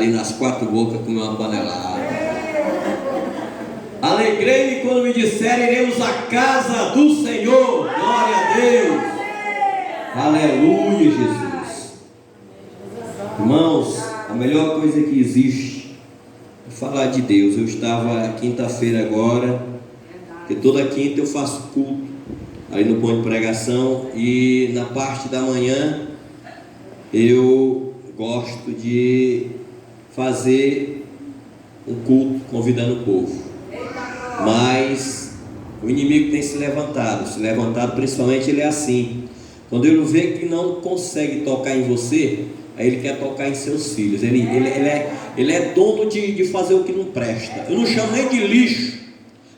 ali nas quatro bocas comer uma panelada. Alegrei-me quando me disseram: iremos à casa do Senhor. Glória a Deus. Aleluia, Jesus. Irmãos, a melhor coisa que existe é falar de Deus. Eu estava quinta-feira agora, porque toda quinta eu faço culto aí no ponto de pregação, e na parte da manhã eu gosto de fazer um culto convidando o povo. Mas o inimigo tem se levantado principalmente ele é assim: quando ele vê que não consegue tocar em você, aí ele quer tocar em seus filhos. Ele é dono de fazer o que não presta. Eu não chamo nem de lixo,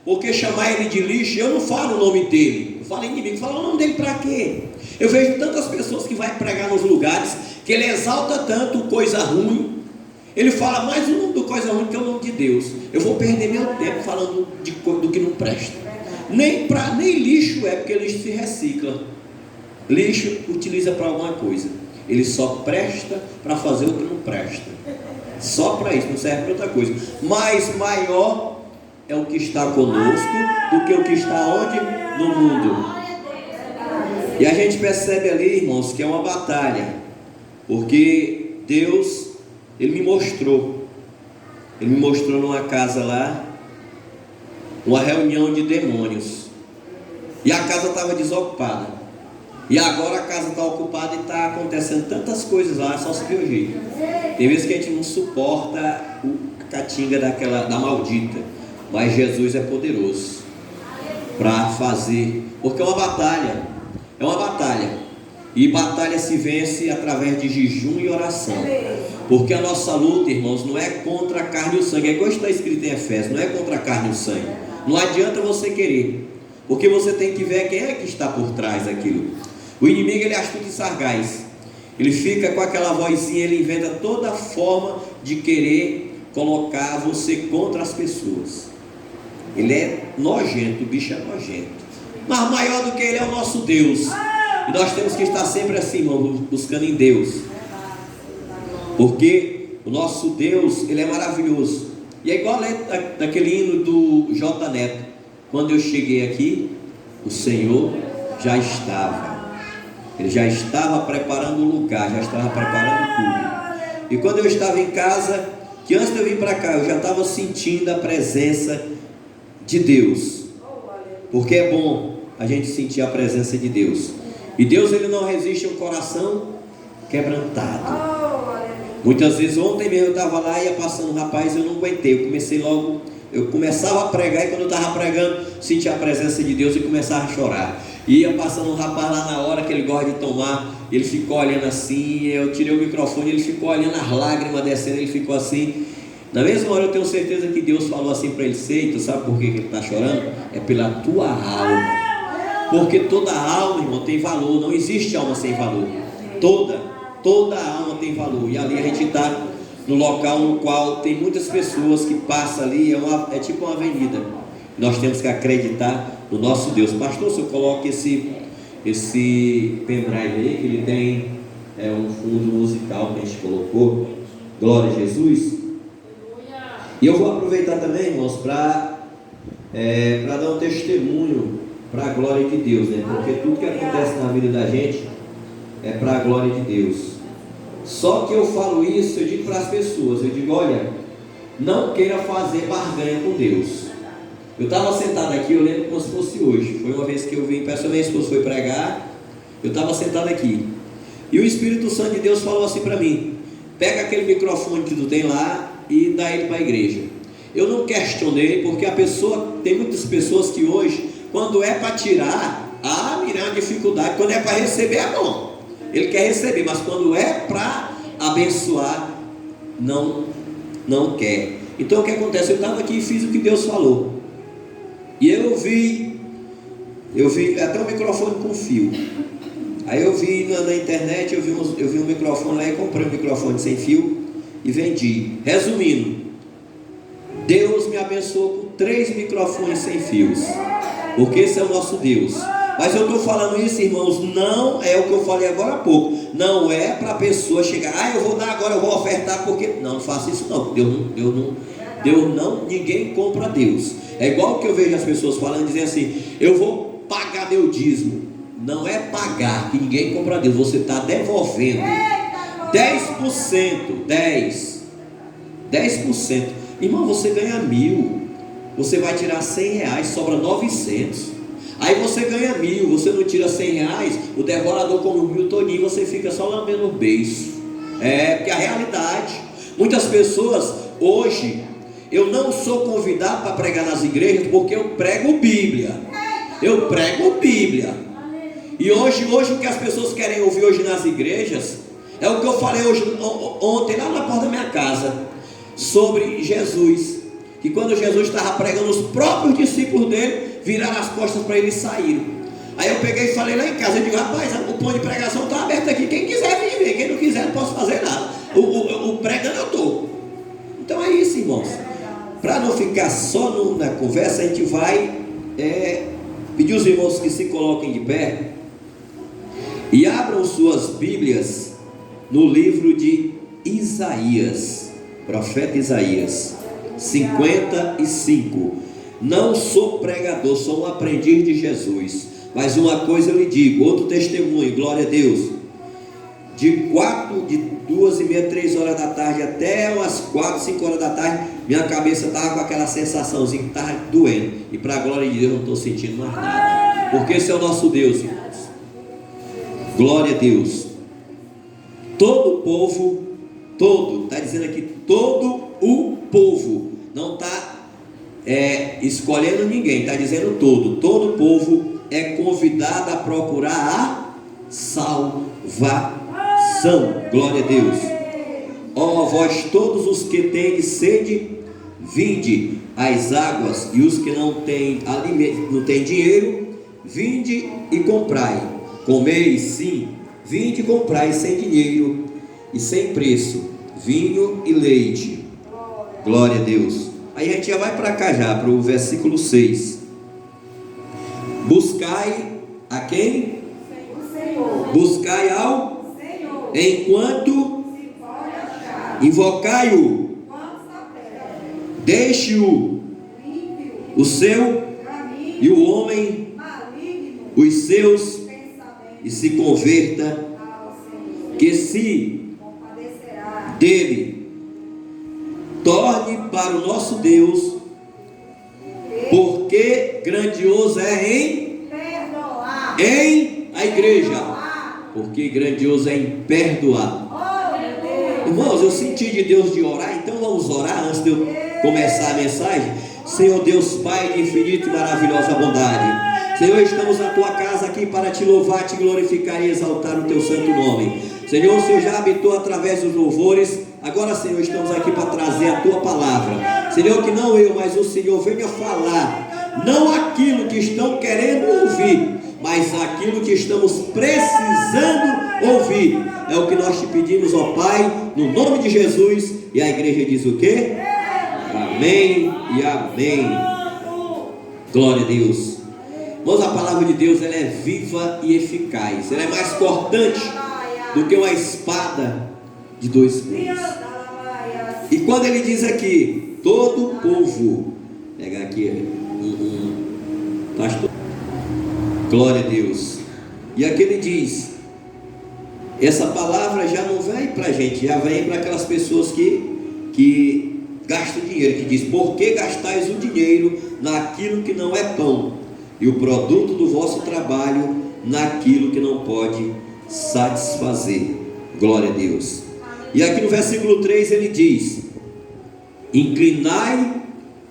porque chamar ele de lixo, eu não falo o nome dele, eu falo inimigo. Falo o nome dele para quê? Eu vejo tantas pessoas que vai pregar nos lugares que ele exalta tanto coisa ruim. Ele fala mais o nome do coisa ruim que é o nome de Deus. Eu vou perder meu tempo falando do que não presta. Nem lixo é, porque lixo se recicla. Lixo utiliza para alguma coisa. Ele só presta para fazer o que não presta. Só para isso, não serve para outra coisa. Mas maior é o que está conosco do que o que está onde? No mundo. E a gente percebe ali, irmãos, que é uma batalha. Porque Deus, Ele me mostrou numa casa lá, uma reunião de demônios, e a casa estava desocupada, e agora a casa está ocupada e está acontecendo tantas coisas lá, só se vê o jeito. Tem vezes que a gente não suporta a catinga da maldita, mas Jesus é poderoso para fazer, porque é uma batalha, e batalha se vence através de jejum e oração. Porque a nossa luta, irmãos, não é contra a carne e o sangue. É igual está escrito em Efésios: não é contra a carne e o sangue. Não adianta você querer, porque você tem que ver quem é que está por trás daquilo. O inimigo, ele é astuto e sagaz. Ele fica com aquela vozinha, ele inventa toda forma de querer colocar você contra as pessoas. Ele é nojento, o bicho é nojento. Mas maior do que ele é o nosso Deus. E nós temos que estar sempre assim, irmão, buscando em Deus. Porque o nosso Deus, Ele é maravilhoso. E é igual daquele hino do J. Neto: quando eu cheguei aqui, o Senhor já estava. Ele já estava preparando o lugar, já estava preparando tudo. E quando eu estava em casa, que antes de eu vir para cá, eu já estava sentindo a presença de Deus. Porque é bom a gente sentir a presença de Deus. E Deus, Ele não resiste a um coração quebrantado. Muitas vezes, ontem mesmo eu estava lá, ia passando, rapaz, eu não aguentei. Eu começava a pregar, e quando eu estava pregando, sentia a presença de Deus e começava a chorar. E ia passando um rapaz lá na hora que ele gosta de tomar, ele ficou olhando assim, eu tirei o microfone, ele ficou olhando as lágrimas descendo, ele ficou assim. Na mesma hora eu tenho certeza que Deus falou assim para ele: Seito, sabe por que ele está chorando? É pela tua alma. Porque toda alma, irmão, tem valor. Não existe alma sem valor. Toda alma tem valor. E ali a gente está no local no qual tem muitas pessoas que passam ali, é tipo uma avenida. Nós temos que acreditar no nosso Deus. Pastor, se eu coloco esse pendrive aí, que ele tem um fundo musical que a gente colocou, glória a Jesus. E eu vou aproveitar também, irmãos, para dar um testemunho para a glória de Deus, né? Porque tudo que acontece na vida da gente é para a glória de Deus. Só que eu falo isso, eu digo para as pessoas, eu digo: olha, não queira fazer barganha com Deus. Eu estava sentado aqui, eu lembro como se fosse hoje. Foi uma vez que eu vim, pessoal, minha esposa foi pregar, eu estava sentado aqui, e o Espírito Santo de Deus falou assim para mim: pega aquele microfone que tu tem lá e dá ele para a igreja. Eu não questionei, porque tem muitas pessoas que hoje, quando é para tirar, mirá, uma dificuldade. Quando é para receber, é bom. Ele quer receber, mas quando é para abençoar, não quer. Então o que acontece? Eu estava aqui e fiz o que Deus falou. E eu vi até um microfone com fio. Aí eu vi na internet, eu vi um microfone lá e comprei um microfone sem fio e vendi. Resumindo, Deus me abençoou com 3 microfones sem fios. Porque esse é o nosso Deus. Mas eu estou falando isso, irmãos, não é o que eu falei agora há pouco. Não é para a pessoa chegar, eu vou dar agora, eu vou ofertar, porque... Não faça isso não. Deus não, ninguém compra Deus. É igual que eu vejo as pessoas falando, dizendo assim, eu vou pagar meu dízimo. Não é pagar, que ninguém compra Deus. Você está devolvendo 10%, 10%. Irmão, você ganha 1.000, você vai tirar 100 reais, sobra 900. Aí você ganha 1.000, você não tira 100 reais, o devorador come o 1.000 todinho, você fica só lambendo o beiço. Porque a realidade, muitas pessoas hoje, eu não sou convidado para pregar nas igrejas, porque eu prego Bíblia. E hoje o que as pessoas querem ouvir hoje nas igrejas é o que eu falei ontem lá na porta da minha casa, sobre Jesus. Que quando Jesus estava pregando, os próprios discípulos dele viraram as costas para ele e saíram. Aí eu peguei e falei lá em casa, eu digo, rapaz, o ponto de pregação está aberto aqui, quem quiser vir ver, quem não quiser não posso fazer nada. O pregando eu estou. Então é isso, irmãos. Para não ficar só na conversa, a gente vai pedir os irmãos que se coloquem de pé e abram suas Bíblias no livro de Isaías, profeta Isaías 55. Não sou pregador, sou um aprendiz de Jesus, mas uma coisa eu lhe digo, outro testemunho, glória a Deus. De 2h30, 3 horas da tarde até umas 4, 5 horas da tarde, minha cabeça estava com aquela sensaçãozinha que estava doendo, e para a glória de Deus eu não estou sentindo mais nada, porque esse é o nosso Deus, irmãos. Glória a Deus. Todo o povo, está dizendo aqui, todo o povo, não está escolhendo ninguém, está dizendo todo o povo é convidado a procurar a salvação. Glória a Deus. Ó vós todos os que tendes sede, vinde às águas, e os que não têm alimento, não têm dinheiro, vinde e comprai. Comeis, sim, vinde e comprai sem dinheiro e sem preço, vinho e leite. Glória a Deus. Aí a gente já vai para cá já, para o versículo 6. Buscai a quem? Buscai ao Senhor, enquanto invocai-o, deixe-o o seu e o homem os seus, e se converta, que se dele torne para o nosso Deus, porque grandioso é em a igreja, porque grandioso é em perdoar. Irmãos, eu senti de Deus de orar, então vamos orar antes de eu começar a mensagem. Senhor Deus Pai de infinita e maravilhosa bondade, Senhor, estamos na tua casa aqui para te louvar, te glorificar e exaltar o teu santo nome. Senhor, o Senhor já habitou através dos louvores. Agora, Senhor, estamos aqui para trazer a tua palavra. Senhor, que não eu, mas o Senhor venha falar, não aquilo que estão querendo ouvir, mas aquilo que estamos precisando ouvir. É o que nós te pedimos, ó Pai, no nome de Jesus. E a igreja diz o quê? Amém e amém. Glória a Deus. Irmãos, a palavra de Deus, ela é viva e eficaz. Ela é mais cortante do que uma espada de 2 gumes. E quando ele diz aqui, todo o povo, vou pegar aqui pastor, glória a Deus. E aqui ele diz, essa palavra já não vem para a gente, já vem para aquelas pessoas que gastam dinheiro, que diz, por que gastais o dinheiro naquilo que não é pão, e o produto do vosso trabalho naquilo que não pode satisfazer. Glória a Deus. E aqui no versículo 3 ele diz, inclinai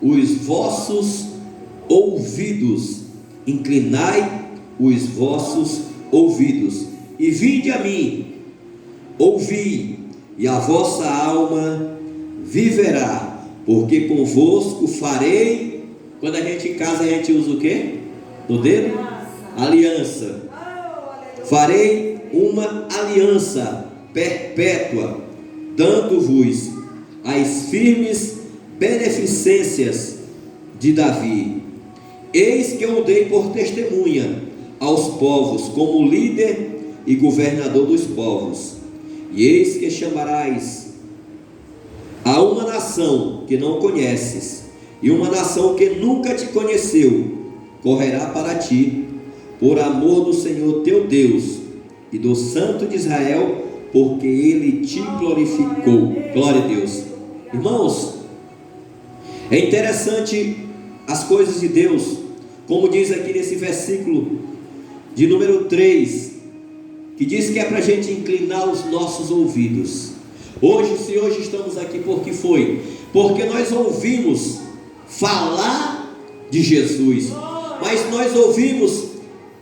os vossos ouvidos, inclinai os vossos ouvidos, e vinde a mim, ouvi, e a vossa alma viverá, porque convosco farei. Quando a gente em casa, a gente usa o quê? No dedo? Aliança. Farei uma aliança perpétua, dando-vos as firmes beneficências de Davi. Eis que eu o dei por testemunha aos povos como líder e governador dos povos. E eis que chamarás a uma nação que não conheces, e uma nação que nunca te conheceu, correrá para ti, por amor do Senhor teu Deus e do Santo de Israel, porque Ele te glorificou. Glória a Deus. Irmãos, é interessante as coisas de Deus, como diz aqui nesse versículo de número 3, que diz que é para a gente inclinar os nossos ouvidos. Se hoje estamos aqui, porque foi? Porque nós ouvimos falar de Jesus, mas nós ouvimos,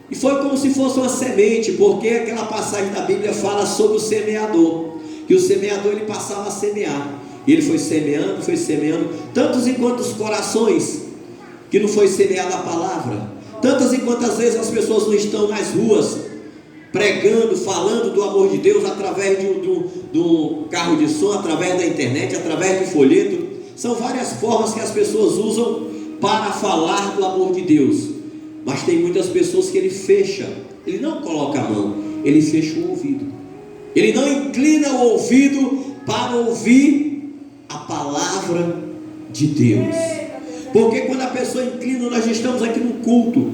e foi como se fosse uma semente, porque aquela passagem da Bíblia fala sobre o semeador, que o semeador ele passava a semear, e ele foi semeando, tantos e quantos corações que não foi semeada a palavra, tantas e quantas vezes as pessoas não estão nas ruas, pregando, falando do amor de Deus, através do carro de som, através da internet, através de folheto. São várias formas que as pessoas usam para falar do amor de Deus, mas tem muitas pessoas que ele fecha, ele não coloca a mão, ele fecha o ouvido, ele não inclina o ouvido para ouvir a palavra de Deus. Porque quando a pessoa inclina, nós estamos aqui no culto,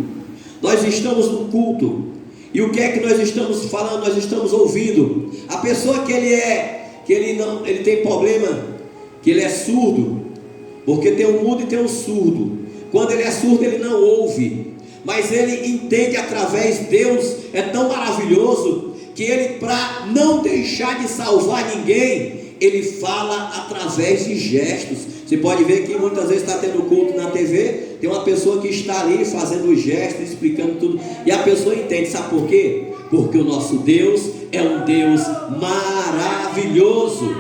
e o que é que nós estamos falando? Nós estamos ouvindo. A pessoa que ele tem problema, que ele é surdo, porque tem um mudo e tem um surdo. Quando ele é surdo, ele não ouve, mas ele entende através de Deus. É tão maravilhoso que ele, para não deixar de salvar ninguém, ele fala através de gestos. Você pode ver que muitas vezes está tendo culto na TV, tem uma pessoa que está ali fazendo gestos, explicando tudo, e a pessoa entende. Sabe por quê? Porque o nosso Deus é um Deus maravilhoso.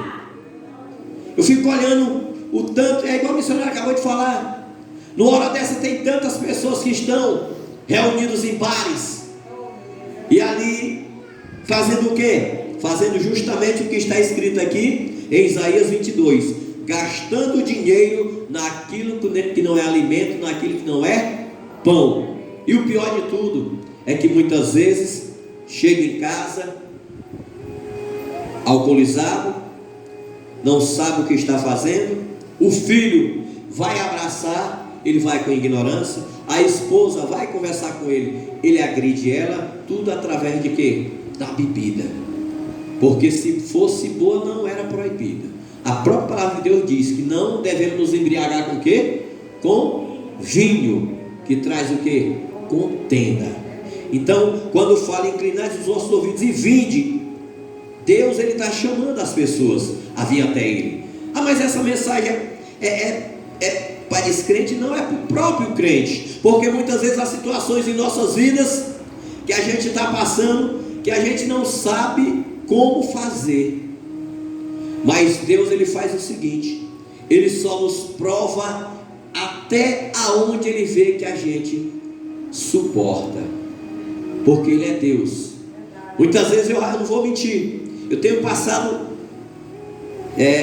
Eu fico olhando o tanto, é igual o missionário acabou de falar, numa hora dessa tem tantas pessoas que estão reunidos em bares, e ali fazendo o quê? Fazendo justamente o que está escrito aqui em Isaías 22, gastando dinheiro naquilo que não é alimento, naquilo que não é pão. E o pior de tudo é que muitas vezes chega em casa alcoolizado, não sabe o que está fazendo, o filho vai abraçar, ele vai com ignorância, a esposa vai conversar com ele, ele agride ela, tudo através de quê? Da bebida. Porque se fosse boa, não era proibida. A própria palavra de Deus diz que não devemos nos embriagar com o quê? Com vinho, que traz o quê? Contenda. Então, quando fala inclinar os vossos ouvidos e vinde, Deus ele está chamando as pessoas a vir até Ele. Mas essa mensagem é para descrente? Não, é para o próprio crente. Porque muitas vezes há situações em nossas vidas que a gente está passando, que a gente não sabe como fazer. Mas Deus ele faz o seguinte: Ele só nos prova até aonde Ele vê que a gente suporta, porque Ele é Deus. Muitas vezes eu não vou mentir, eu tenho passado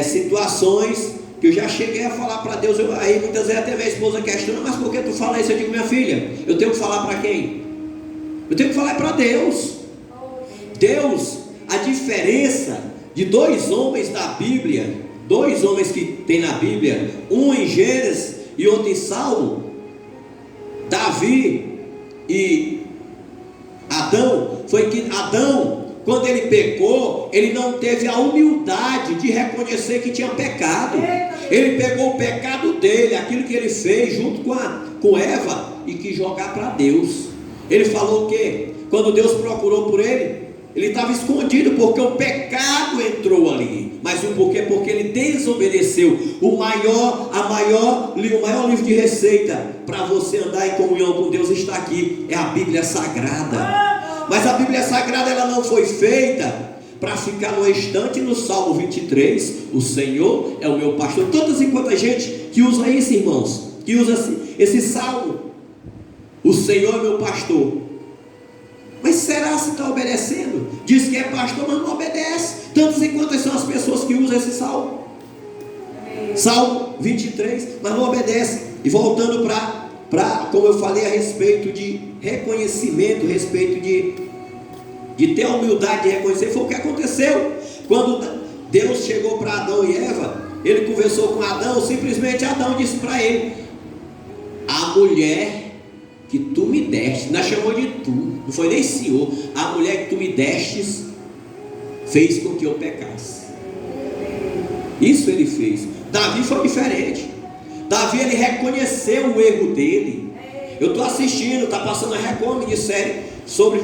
situações que eu já cheguei a falar para Deus. Aí muitas vezes até minha esposa questiona: mas por que tu fala isso? Eu digo: minha filha, eu tenho que falar para quem? Eu tenho que falar para Deus. Deus, a diferença de dois homens da Bíblia, dois homens que tem na Bíblia, um em Gênesis e outro em Salmo, Davi e Adão, foi que Adão, quando ele pecou, ele não teve a humildade de reconhecer que tinha pecado. Ele pegou o pecado dele, aquilo que ele fez junto com Eva, e quis jogar para Deus. Ele falou o quê? Quando Deus procurou por ele, ele estava escondido, porque o pecado entrou ali. Mas o porquê? Porque ele desobedeceu. O maior livro de receita para você andar em comunhão com Deus está aqui, é a Bíblia Sagrada. Mas a Bíblia Sagrada ela não foi feita para ficar no estante. No Salmo 23, o Senhor é o meu pastor. Tantas e quantas gente que usa isso, irmãos, que usa esse salmo, o Senhor é meu pastor. Mas será se está obedecendo? Diz que é pastor, mas não obedece. Tantas e quantas são as pessoas que usam esse salmo? Salmo 23, mas não obedece. E voltando para como eu falei, a respeito de reconhecimento, a respeito de ter a humildade de reconhecer, foi o que aconteceu. Quando Deus chegou para Adão e Eva, ele conversou com Adão, simplesmente Adão disse para ele: a mulher que tu me deste, não chamou de tu, não foi nem senhor, a mulher que tu me destes fez com que eu pecasse. Isso ele fez. Davi foi diferente. Davi, ele reconheceu o erro dele. Eu estou assistindo, está passando a Record de série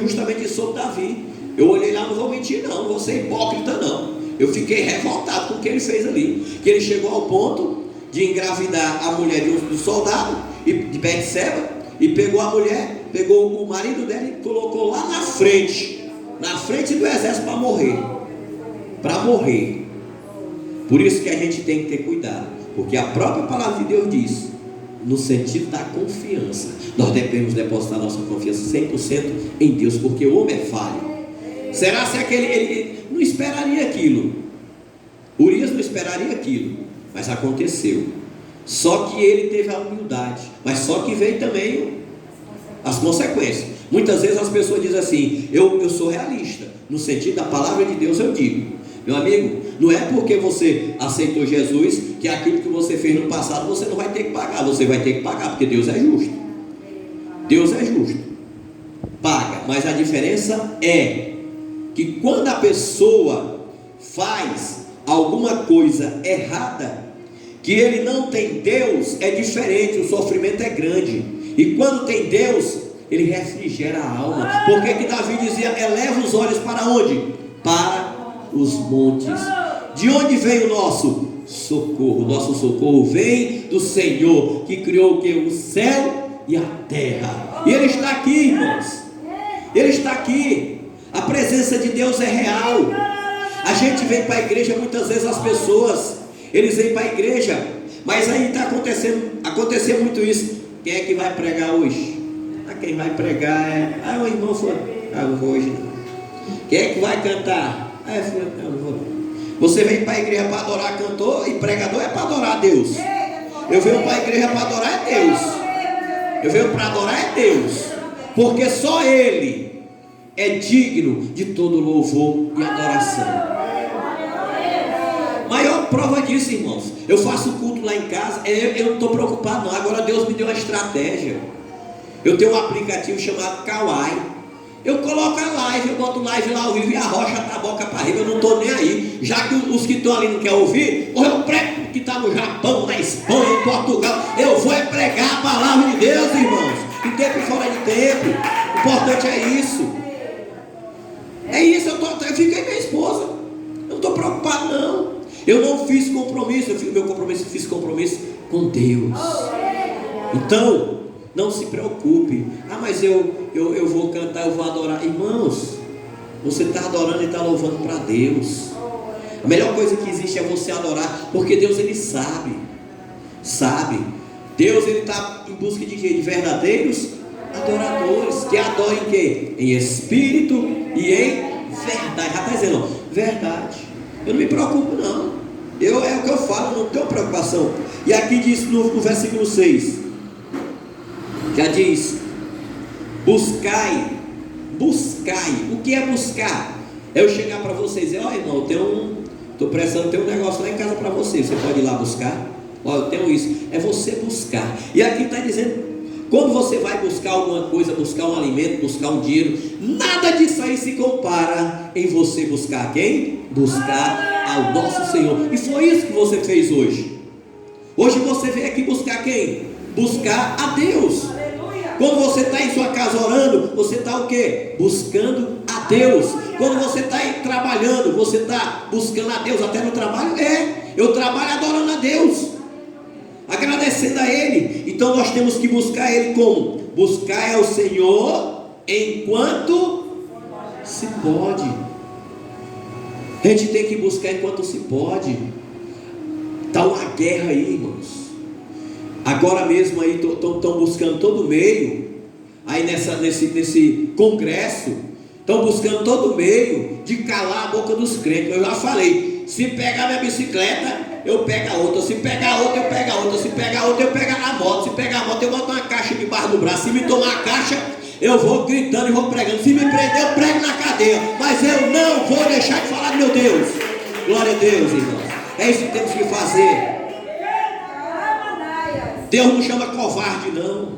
justamente sobre Davi. Eu olhei lá, não vou mentir não vou ser hipócrita não. Eu fiquei revoltado com o que ele fez ali. Que ele chegou ao ponto de engravidar a mulher do soldado de Betseba, e pegou a mulher, pegou o marido dela e colocou lá na frente do exército para morrer. Por isso que a gente tem que ter cuidado, porque a própria palavra de Deus diz, no sentido da confiança, nós devemos depositar nossa confiança 100% em Deus, porque o homem é falho. Será se ele não esperaria aquilo? Urias não esperaria aquilo, mas aconteceu. Só que ele teve a humildade, mas só que veio também as consequências. Muitas vezes as pessoas dizem assim: eu sou realista, no sentido da palavra de Deus eu digo, meu amigo, não é porque você aceitou Jesus que aquilo que você fez no passado você não vai ter que pagar. Você vai ter que pagar, porque Deus é justo. Deus é justo, paga. Mas a diferença é que quando a pessoa faz alguma coisa errada, que ele não tem Deus, é diferente, o sofrimento é grande. E quando tem Deus, ele refrigera a alma. Por que Davi dizia: eleva os olhos para onde? Para os montes. De onde vem o nosso socorro? Nosso socorro vem do Senhor, que criou o que? O céu e a terra. E Ele está aqui, irmãos. Ele está aqui. A presença de Deus é real. A gente vem para a igreja, muitas vezes as pessoas, eles vêm para a igreja, mas aí está acontecendo muito isso. Quem é que vai pregar hoje? Quem vai pregar é... o irmão foi... não vou hoje não. Quem é que vai cantar? Não vou. Você vem para a igreja para adorar cantor, e pregador é para adorar a Deus. Eu venho para a igreja para adorar é Deus. Eu venho para adorar é Deus, porque só Ele é digno de todo louvor e adoração. Maior prova disso, irmãos, eu faço culto lá em casa, eu não estou preocupado não. Agora Deus me deu uma estratégia. Eu tenho um aplicativo chamado Kawai. Eu coloco a live, eu boto live lá ao vivo e a rocha está a boca para riba, eu não estou nem aí. Já que os que estão ali não querem ouvir, ou eu prego que está no Japão, na Espanha, em Portugal, eu vou pregar a palavra de Deus, irmãos, em tempo e fora de tempo. O importante é isso. É isso, eu fiquei minha esposa. Eu não estou preocupado não. Eu não fiz compromisso, fiz compromisso com Deus. Então, não se preocupe. Mas eu vou cantar, eu vou adorar. Irmãos, você está adorando e está louvando para Deus. A melhor coisa que existe é você adorar, porque Deus, Ele sabe. Deus, Ele está em busca de quê? De verdadeiros adoradores, que adorem em quê? Em espírito e em verdade. Já está dizendo, verdade. Eu não me preocupo não. É o que eu falo, não tenho preocupação. E aqui diz no versículo 6, já diz: buscai. O que é buscar? É eu chegar para vocês e dizer: irmão, estou precisando ter um negócio lá em casa para você. Você pode ir lá buscar? Eu tenho isso. É você buscar. E aqui está dizendo, quando você vai buscar alguma coisa, buscar um alimento, buscar um dinheiro, nada disso aí se compara em você buscar quem? Buscar ao nosso Senhor. E foi isso que você fez hoje. Hoje você veio aqui buscar quem? Buscar a Deus. Quando você está em sua casa orando, você está o quê? Buscando a Deus. Quando você está aí trabalhando, você está buscando a Deus até no trabalho? Eu trabalho adorando a Deus, agradecendo a Ele. Então nós temos que buscar Ele como? Buscar ao Senhor enquanto se pode. A gente tem que buscar enquanto se pode. Está uma guerra aí, irmãos. Agora mesmo aí estão buscando todo meio. Aí nesse congresso, estão buscando todo meio de calar a boca dos crentes. Eu já falei, se pegar minha bicicleta, eu pego a outra. Se pegar a outra, eu pego a outra. Se pegar a outra, eu pego a moto. Se pegar a moto, eu boto uma caixa debaixo do braço. Se me tomar a caixa, eu vou gritando e vou pregando. Se me prender, eu prego na cadeia. Mas eu não vou deixar de falar do meu Deus. Glória a Deus, irmãos. É isso que temos que fazer. Deus não chama covarde, não.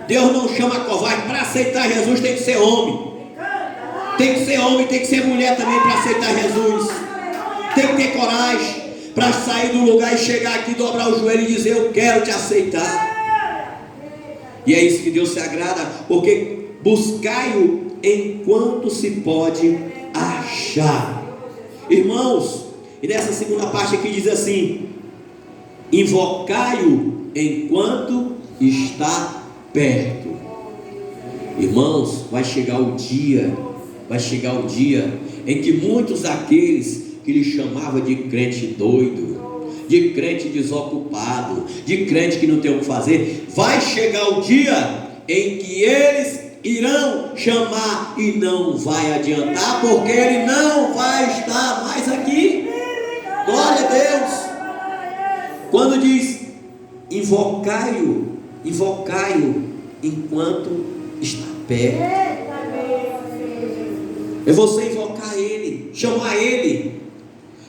Deus não chama covarde. Para aceitar Jesus tem que ser homem. Tem que ser homem, tem que ser mulher também para aceitar Jesus. Tem que ter coragem para sair do lugar e chegar aqui, dobrar o joelho e dizer: eu quero te aceitar. E é isso que Deus se agrada, porque buscai-o enquanto se pode achar. Irmãos, e nessa segunda parte aqui diz assim: invocai-o enquanto está perto. Irmãos, vai chegar o dia em que muitos daqueles que lhe chamava de crente doido, de crente desocupado, de crente que não tem o que fazer, vai chegar o dia em que eles irão chamar e não vai adiantar, porque ele não vai estar mais aqui. Glória a Deus. Quando diz invocai-o enquanto está perto, é você invocar ele, chamar ele,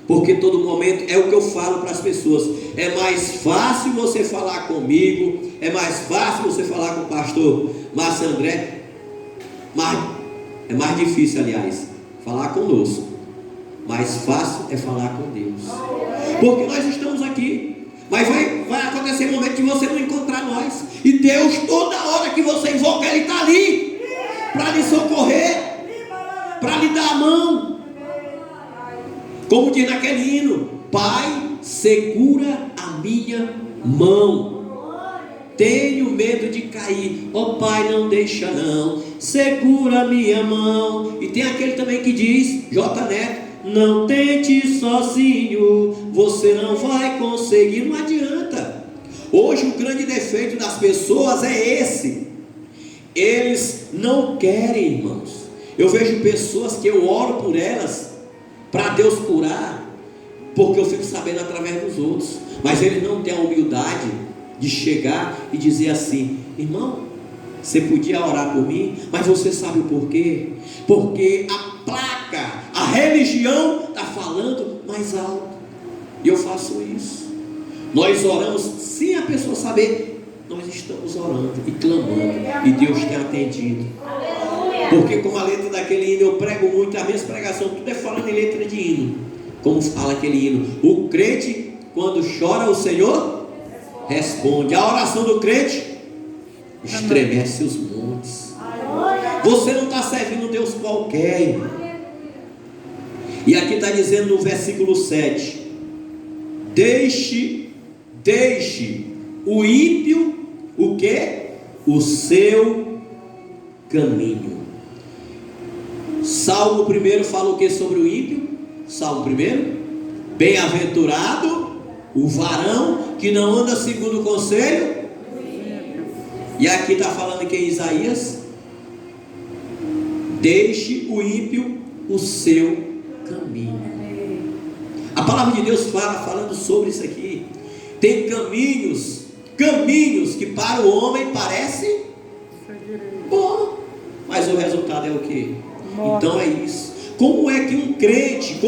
porque todo momento é o que eu falo para as pessoas: é mais fácil você falar comigo, é mais fácil você falar com o pastor Márcio André, mas é mais difícil, aliás, falar conosco. Mais fácil é falar com Deus, porque nós estamos aqui, mas vai acontecer um momento que você não encontrar nós, e Deus, toda hora que você invoca, Ele está ali para lhe socorrer, para lhe dar a mão. Como diz naquele hino: Pai, segura a minha mão, tenho medo de cair, ó Pai, não deixa não, segura a minha mão. E tem aquele também que diz, J. Neto: não tente sozinho, você não vai conseguir. Não adianta. Hoje o grande defeito das pessoas é esse: eles não querem, irmãos. Eu vejo pessoas que eu oro por elas para Deus curar, porque eu fico sabendo através dos outros, mas eles não têm a humildade de chegar e dizer assim: irmão, você podia orar por mim, mas você sabe o porquê? Porque a placa, a religião está falando mais alto. E eu faço isso. Nós oramos sem a pessoa saber. Nós estamos orando e clamando, e Deus tem atendido. Porque como a letra daquele hino, eu prego muito, a minha pregação tudo é falando em letra de hino. Como fala aquele hino: o crente, quando chora, o Senhor responde. A oração do crente estremece os montes. Você não está servindo Deus qualquer, irmão. E aqui está dizendo no versículo 7: deixe o ímpio o quê? O seu caminho. Salmo 1 fala o que sobre o ímpio? Salmo 1: bem-aventurado o varão que não anda segundo o conselho. E aqui está falando que em Isaías: deixe o ímpio o seu caminho. A palavra de Deus falando sobre isso aqui. Tem caminhos que para o homem parece bom, mas o resultado é o que? Então é isso. Como é que um crente,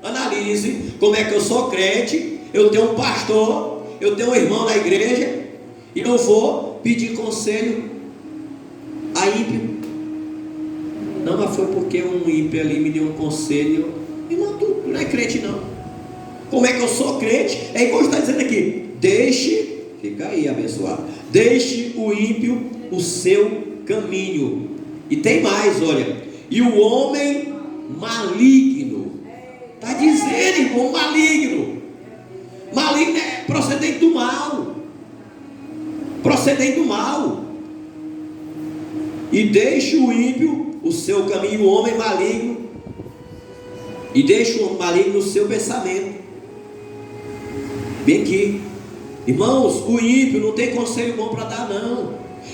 analise, como é que eu sou crente, eu tenho um pastor, eu tenho um irmão na igreja, e eu vou pedir conselho a ímpio. Não, mas foi porque um ímpio ali me deu um conselho. Irmão, tu não é crente não. Como é que eu sou crente? É igual está dizendo aqui: fica aí abençoado, deixe o ímpio o seu caminho. E tem mais, olha: e o homem maligno. Está dizendo, irmão, maligno é procedente do mal. E deixe o ímpio o seu caminho, o homem maligno, e deixe o maligno o seu pensamento. Bem aqui, irmãos, o ímpio não tem conselho bom para dar, não.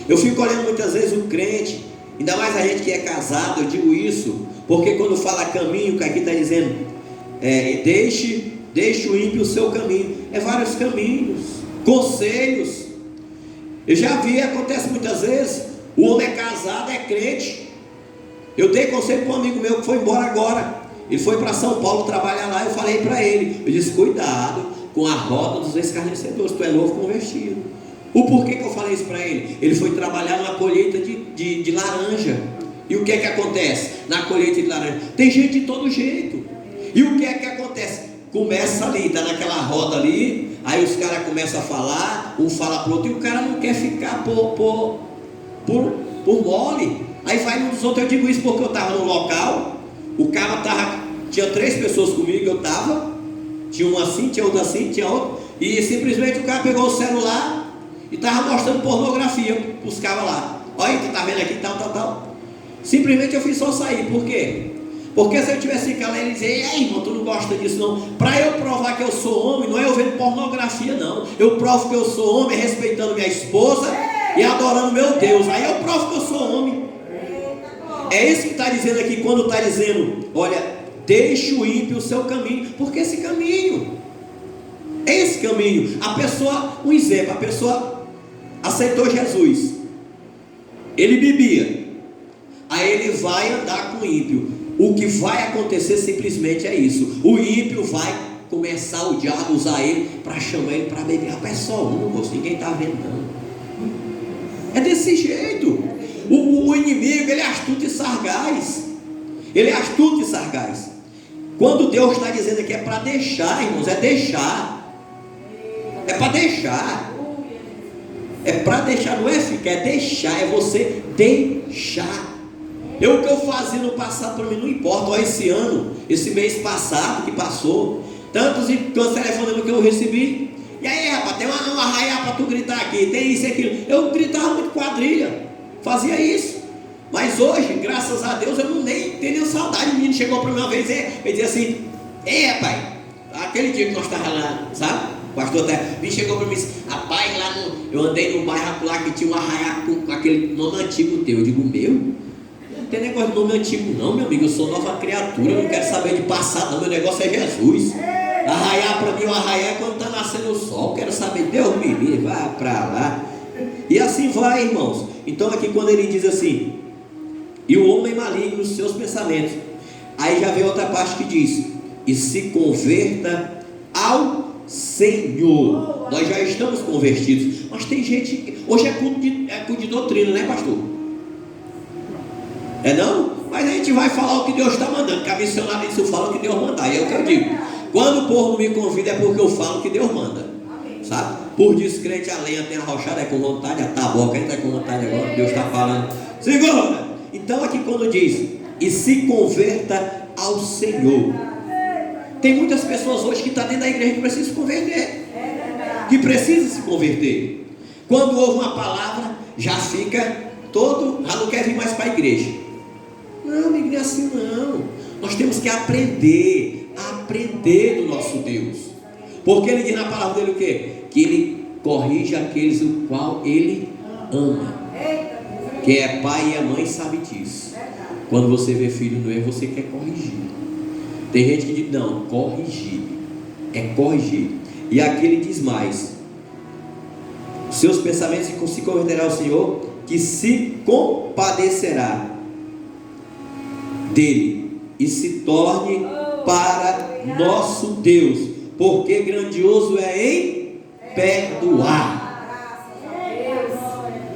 Eu fico olhando muitas vezes o crente, ainda mais a gente que é casado, eu digo isso, porque quando fala caminho, que aqui está dizendo, deixe o ímpio o seu caminho. É vários caminhos, conselhos. Eu já vi, acontece muitas vezes, o homem é casado, é crente. Eu dei conselho para um amigo meu que foi embora agora. Ele foi para São Paulo trabalhar lá. Eu falei para ele, eu disse: cuidado com a roda dos escarnecedores, tu é novo convertido. O porquê que eu falei isso para ele? Ele foi trabalhar numa colheita de laranja. E o que é que acontece na colheita de laranja? Tem gente de todo jeito. E o que é que acontece? Começa ali, está naquela roda ali, aí os caras começam a falar, um fala para o outro, e o cara não quer ficar por mole. Aí vai um dos outros. Eu digo isso porque eu estava no local, o cara tinha 3 pessoas comigo, eu estava, tinha uma assim, tinha outra assim, tinha outra, e simplesmente o cara pegou o celular e estava mostrando pornografia para os caras lá. Olha, tu está vendo aqui, tal. Simplesmente eu fiz só sair. Por quê? Porque se eu tivesse ficado lá e dizer: ei, irmão, tu não gosta disso não. Para eu provar que eu sou homem, não é eu vendo pornografia não. Eu provo que eu sou homem respeitando minha esposa e adorando meu Deus. Aí eu provo que eu sou homem. É isso que está dizendo aqui, quando está dizendo: olha, deixe o ímpio o seu caminho. Porque esse caminho, a pessoa, um exemplo, a pessoa aceitou Jesus, ele bebia, aí ele vai andar com o ímpio. O que vai acontecer simplesmente é isso: o ímpio vai começar o diabo a usar ele para chamar ele para beber. Rapaz, é só um, moço, ninguém está vendo não. É desse jeito. O inimigo, ele é astuto e sagaz. Quando Deus está dizendo aqui é para deixar, irmãos, é deixar. É para deixar. É para deixar, não é ficar, é deixar, é você deixar. O que eu fazia no passado para mim não importa. Olha, esse mês passado que passou, tantos telefonemas que eu recebi. E aí, rapaz, tem uma arraia para tu gritar aqui, tem isso e aquilo. Eu gritava muito quadrilha, fazia isso. Mas hoje, graças a Deus, eu não nem tenho saudade. O menino chegou para mim uma vez e dizia assim: ei, rapaz, aquele dia que nós estávamos lá, sabe? O pastor até chegou para mim e disse: rapaz, eu andei no bairro lá que tinha um arraiá com aquele nome antigo teu. Eu digo: meu? Não tem negócio de nome antigo não, meu amigo. Eu sou nova criatura, eu não quero saber de passado não. Meu negócio é Jesus. Arraiar para mim, o arraiá é quando está nascendo o sol. Quero saber, Deus me livre, vai para lá. E assim vai, irmãos. Então aqui quando ele diz assim: e o homem maligno nos seus pensamentos, aí já vem outra parte que diz: e se converta ao Senhor. Nós já estamos convertidos. Mas tem gente, hoje é culto de doutrina, né, pastor? É não? Mas a gente vai falar o que Deus está mandando, que a missionária disse: eu falo o que Deus mandar. E é o que eu digo: quando o povo não me convida é porque eu falo o que Deus manda, sabe? Por descrente a lenha tem arrochada, é com vontade, a taboca entra com vontade agora. Deus está falando, segura. Então aqui quando diz: e se converta ao Senhor. Tem muitas pessoas hoje que estão dentro da igreja que precisam se converter, se converter. Quando ouve uma palavra, já fica todo, já não quer vir mais para a igreja. Não, amigo, não é assim não. Nós temos que aprender do nosso Deus. Porque ele diz na palavra dele o quê? Que ele corrige aqueles o qual ele ama. Quem é pai e é mãe sabe disso. Quando você vê filho no erro, você quer corrigir. Tem gente que diz: não, corrigir. É corrigir. E aqui ele diz mais: seus pensamentos se converterá ao Senhor, que se compadecerá dele e se torne para nosso Deus, porque grandioso é em perdoar.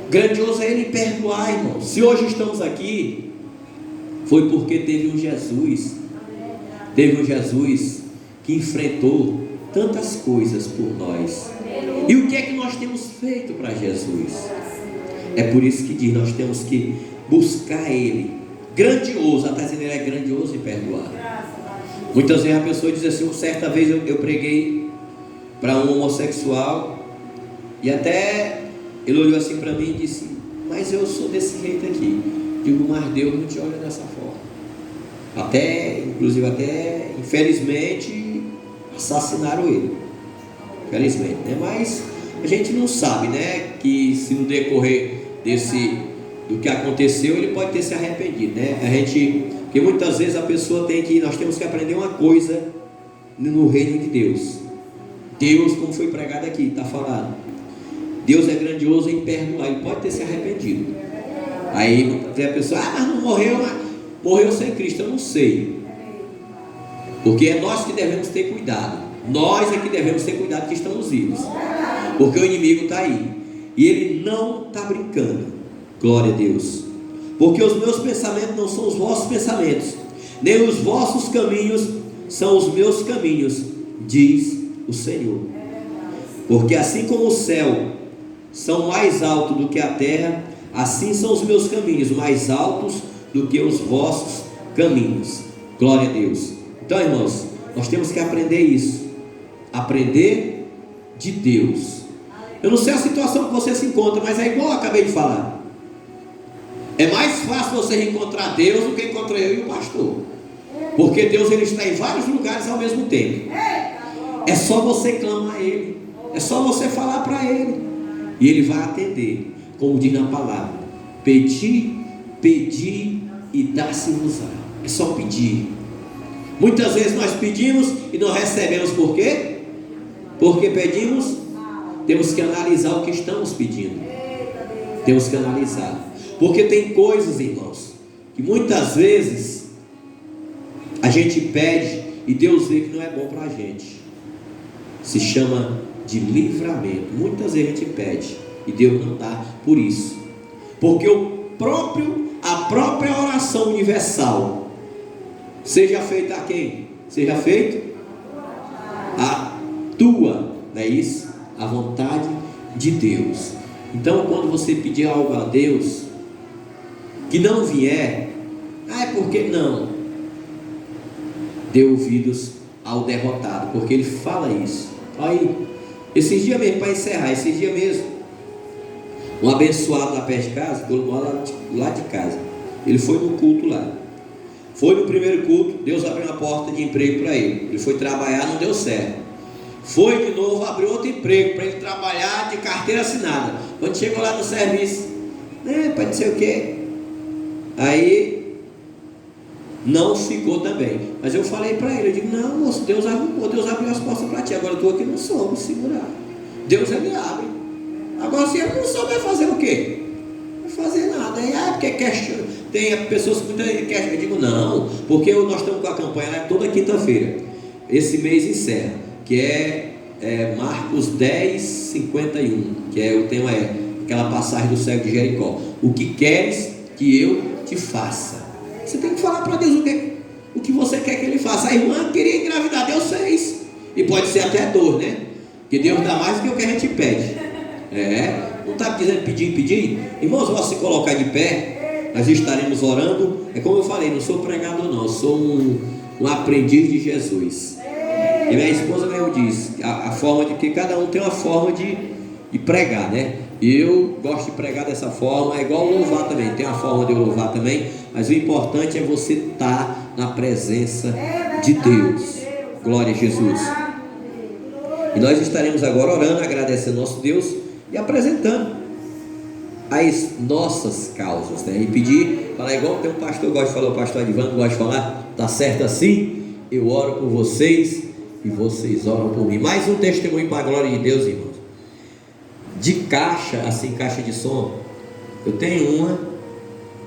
Grandioso é ele perdoar, irmão. Se hoje estamos aqui, foi porque teve um Jesus que enfrentou tantas coisas por nós. E o que é que nós temos feito para Jesus? É por isso que diz: nós temos que buscar ele. Grandioso, até dizendo, ele é grandioso em perdoar. Muitas vezes a pessoa diz assim: certa vez eu preguei para um homossexual, e até ele olhou assim para mim e disse: mas eu sou desse jeito aqui. Digo: mas Deus não te olha dessa forma. Inclusive, infelizmente, assassinaram ele. Infelizmente, né? Mas a gente não sabe, né? Que se no decorrer do que aconteceu, ele pode ter se arrependido, né? Porque muitas vezes nós temos que aprender uma coisa no reino de Deus. Deus, como foi pregado aqui, está falado, Deus é grandioso em perdoar. Ele pode ter se arrependido. Aí tem a pessoa, mas não morreu, mas morreu sem Cristo. Eu não sei, porque é nós que devemos ter cuidado. Nós é que devemos ter cuidado que estamos vivos, porque o inimigo está aí e ele não está brincando. Glória a Deus. Porque os meus pensamentos não são os vossos pensamentos, nem os vossos caminhos são os meus caminhos, diz o Senhor. Porque assim como o céu são mais altos do que a terra, assim são os meus caminhos mais altos do que os vossos caminhos. Glória a Deus. Então, irmãos, nós temos que aprender isso. Aprender de Deus. Eu não sei a situação que você se encontra, mas é igual eu acabei de falar. É mais fácil você encontrar Deus do que encontrar eu e o pastor, porque Deus, ele está em vários lugares ao mesmo tempo. É só você clamar a Ele, é só você falar para Ele, e Ele vai atender. Como diz na palavra: pedi, pedi e dá-se-vos-á. É só pedir. Muitas vezes nós pedimos e não recebemos. Por quê? Porque pedimos. Temos que analisar o que estamos pedindo. Temos que analisar. Porque tem coisas, irmãos, que muitas vezes a gente pede e Deus vê que não é bom para a gente. Se chama de livramento. Muitas vezes a gente pede e Deus não dá por isso. Porque a própria oração universal, seja feita a quem? Seja feita a tua, não é isso? A vontade de Deus. Então, quando você pedir algo a Deus que não vier, é porque não. Dê ouvidos ao derrotado, porque ele fala isso. Aí, esses dias mesmo, para encerrar, esses dias mesmo, um abençoado lá perto de casa, lá de casa, ele foi no culto lá. Foi no primeiro culto, Deus abriu uma porta de emprego para ele. Ele foi trabalhar, não deu certo. Foi de novo, abriu outro emprego para ele trabalhar de carteira assinada. Quando chegou lá no serviço, para não sei o que, aí não ficou também. Mas eu falei para ele, eu digo: não, moço, Deus arrumou, Deus abriu as portas para ti. Agora eu estou aqui no som, me segurar. Deus, ele abre. Agora, se ele não souber fazer o quê? Não vai fazer nada. Aí, porque questiona. Tem pessoas que muitas vezes questionam. Eu digo: não, porque nós estamos com a campanha lá toda quinta-feira. Esse mês encerra, que é Marcos 10, 51, que é o tema, aquela passagem do cego de Jericó. O que queres que eu te faça? Você tem que falar para Deus o que você quer que Ele faça. A irmã queria engravidar, Deus fez. E pode ser até dor, né? Porque Deus dá mais do que o que a gente pede. Não está dizendo pedir. Irmãos, vamos se colocar de pé. Nós estaremos orando. É como eu falei, não sou pregador não, eu sou um aprendiz de Jesus. E minha esposa mesmo diz a forma de que cada um tem uma forma de pregar, né? Eu gosto de pregar dessa forma, é igual louvar também, tem uma forma de eu louvar também, mas o importante é você estar na presença de Deus. Glória a Jesus. E nós estaremos agora orando, agradecendo nosso Deus e apresentando as nossas causas, né? E pedir, falar igual tem um pastor gosta de falar, o pastor Adivando gosta de falar: tá certo assim? Eu oro por vocês e vocês oram por mim. Mais um testemunho para a glória de Deus, irmãos. De caixa, assim, caixa de som, eu tenho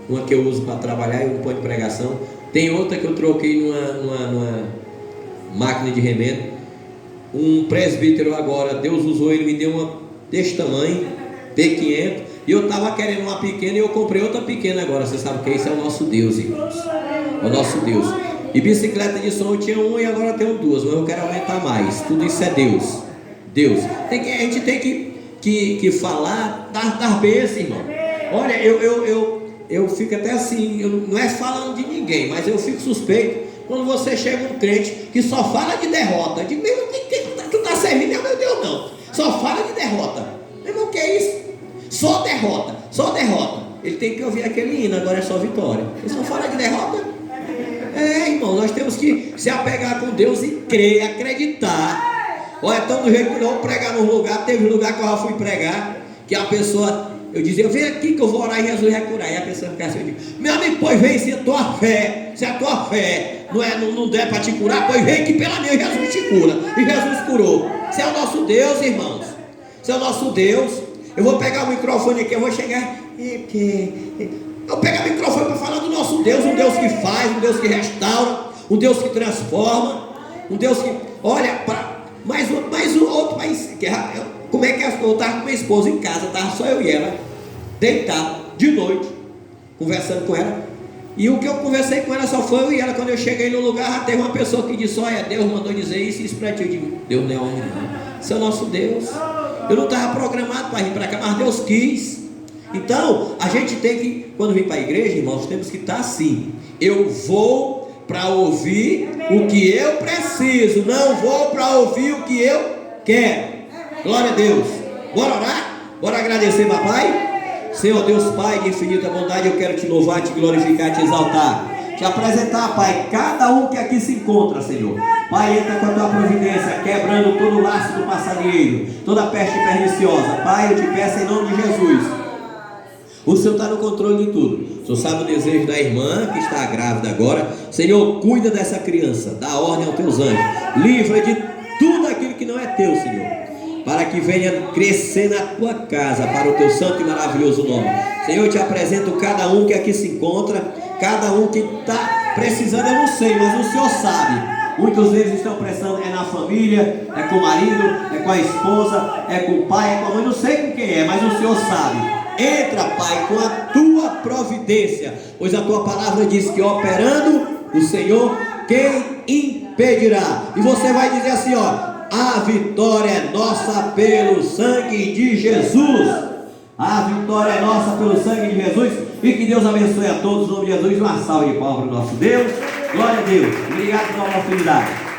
uma que eu uso para trabalhar e um ponto de pregação. Tem outra que eu troquei numa máquina de remendo. Um presbítero agora, Deus usou ele, me deu uma desse tamanho, P500, e eu estava querendo uma pequena e eu comprei outra pequena agora. Você sabe que esse é o nosso Deus, irmãos. É o nosso Deus. E bicicleta de som eu tinha uma e agora eu tenho duas, mas eu quero aumentar mais. Tudo isso é Deus. A gente tem que falar das bênçãos, irmão. Olha, eu fico até assim, não é falando de ninguém, mas eu fico suspeito quando você chega um crente que só fala de derrota. Eu digo: meu, tu está servindo, meu Deus, não. Só fala de derrota. Meu irmão, o que é isso? Só derrota. Ele tem que ouvir aquele hino, agora é só vitória. Ele só fala de derrota. Irmão, nós temos que se apegar com Deus e crer, acreditar. Olha, então do jeito que nós vamos pregar num lugar, teve um lugar que eu já fui pregar, que a pessoa, eu dizia: vem aqui que eu vou orar e Jesus vai curar. E a pessoa ficava assim, eu digo: meu amigo, pois vem, se a tua fé, não der para te curar, pois vem que pela minha Jesus te cura. E Jesus curou. Esse é o nosso Deus, irmãos. Esse é o nosso Deus. Eu vou pegar o microfone aqui, eu vou chegar. Eu pegar o microfone para falar do nosso Deus, um Deus que faz, um Deus que restaura, um Deus que transforma, um Deus que olha para mais um outro país. Como é que eu estava com minha esposa em casa, estava só eu e ela, deitado de noite, conversando com ela. E o que eu conversei com ela só foi eu e ela. Quando eu cheguei no lugar, já teve uma pessoa que disse: olha, Deus mandou dizer isso para ti. Eu digo: Deus não é homem não, esse é o nosso Deus. Eu não estava programado para vir para cá, mas Deus quis. Então, a gente tem que, quando vir para a igreja, irmãos, temos que estar assim. Eu vou para ouvir o que eu preciso, não vou para ouvir o que eu quero. Glória a Deus. Bora orar? Bora agradecer, papai? Senhor Deus Pai de infinita bondade, eu quero te louvar, te glorificar, te exaltar, te apresentar, Pai, cada um que aqui se encontra, Senhor. Pai, entra com a tua providência, quebrando todo o laço do passarinheiro, toda a peste perniciosa. Pai, eu te peço em nome de Jesus. O Senhor está no controle de tudo. O Senhor sabe o desejo da irmã que está grávida agora. Senhor, cuida dessa criança, dá ordem aos teus anjos, livra de tudo aquilo que não é teu, Senhor, para que venha crescer na tua casa, para o teu santo e maravilhoso nome. Senhor, eu te apresento cada um que aqui se encontra, cada um que está precisando, eu não sei, mas o Senhor sabe. Muitos deles estão precisando, é na família, é com o marido, é com a esposa, é com o pai, é com a mãe, não sei com quem é, mas o Senhor sabe. Entra, Pai, com a tua providência, pois a tua palavra diz que operando o Senhor, quem impedirá? E você vai dizer assim, ó: a vitória é nossa pelo sangue de Jesus. A vitória é nossa pelo sangue de Jesus. E que Deus abençoe a todos, em nome de Jesus. Uma salva de palmas para o nosso Deus. Glória a Deus. Obrigado pela oportunidade.